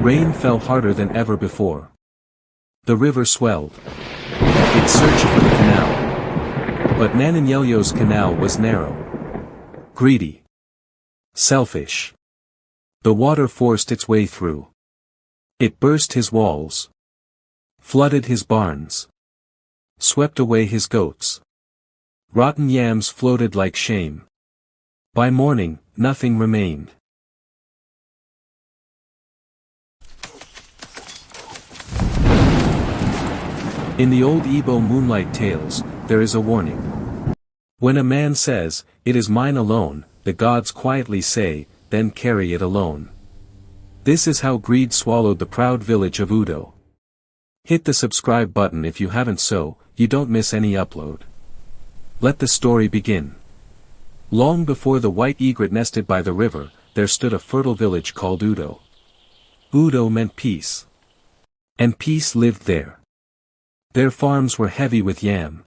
Rain fell harder than ever before. The river swelled. It searched for the canal. But Nnanyelugo's canal was narrow. Greedy. Selfish. The water forced its way through. It burst his walls. Flooded his barns. Swept away his goats. Rotten yams floated like shame. By morning, nothing remained. In the old Igbo Moonlight tales, there is a warning. When a man says, "It is mine alone," the gods quietly say, "Then carry it alone." This is how greed swallowed the proud village of Udo. Hit the subscribe button if you haven't so you don't miss any upload. Let the story begin. Long before the white egret nested by the river, there stood a fertile village called Udo. Udo meant peace. And peace lived there. Their farms were heavy with yam.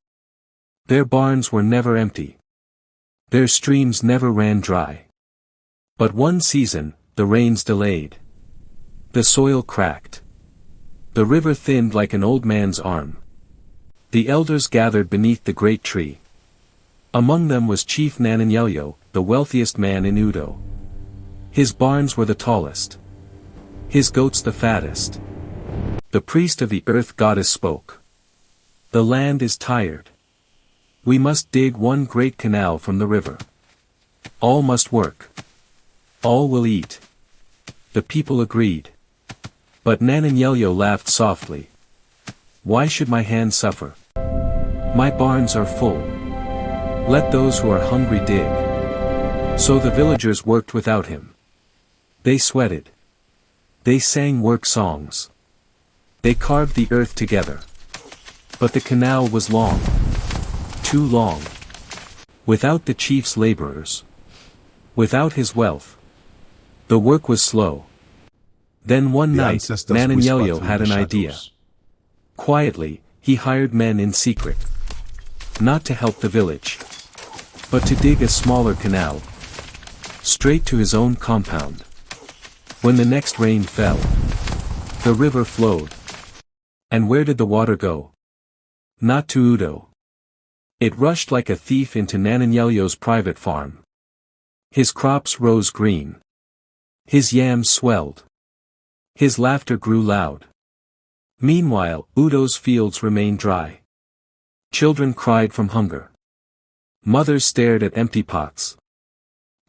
Their barns were never empty. Their streams never ran dry. But one season, the rains delayed. The soil cracked. The river thinned like an old man's arm. The elders gathered beneath the great tree. Among them was Chief Nnanyelugo, the wealthiest man in Udo. His barns were the tallest. His goats the fattest. The priest of the earth goddess spoke. "The land is tired. We must dig one great canal from the river. All must work. All will eat." The people agreed. But Nnanyelugo laughed softly. "Why should my hands suffer? My barns are full. Let those who are hungry dig." So the villagers worked without him. They sweated. They sang work songs. They carved the earth together. But the canal was long. Too long. Without the chief's laborers. Without his wealth. The work was slow. Then one night, Nnanyelugo had an idea. Quietly, he hired men in secret. Not to help the village. But to dig a smaller canal. Straight to his own compound. When the next rain fell, the river flowed. And where did the water go? Not to Udo. It rushed like a thief into Nnanyelugo's private farm. His crops rose green. His yams swelled. His laughter grew loud. Meanwhile, Udo's fields remained dry. Children cried from hunger. Mothers stared at empty pots.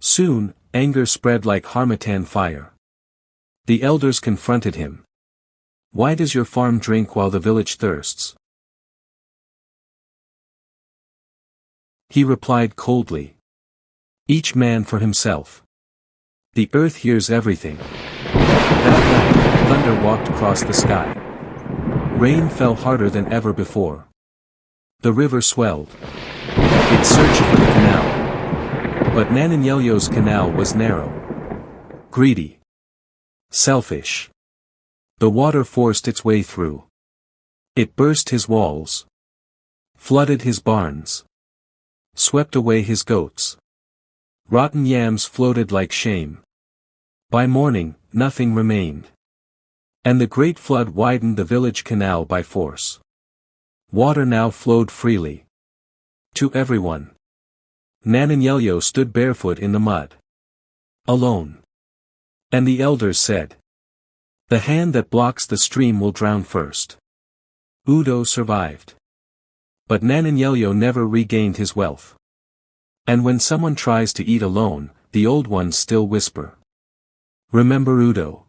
Soon, anger spread like harmattan fire. The elders confronted him. "Why does your farm drink while the village thirsts?" He replied coldly. "Each man for himself. The earth hears everything." That night, thunder walked across the sky. Rain fell harder than ever before. The river swelled. It searched for the canal. But Nnanyelugo's canal was narrow. Greedy. Selfish. The water forced its way through. It burst his walls. Flooded his barns. Swept away his goats. Rotten yams floated like shame. By morning, nothing remained. And the great flood widened the village canal by force. Water now flowed freely. To everyone. Nnanyelugo stood barefoot in the mud. Alone. And the elders said, "The hand that blocks the stream will drown first." Udo survived. But Nnanyelugo never regained his wealth. And when someone tries to eat alone, the old ones still whisper. Remember Udo.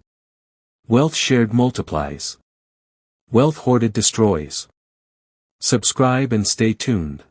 Wealth shared multiplies. Wealth hoarded destroys. Subscribe and stay tuned.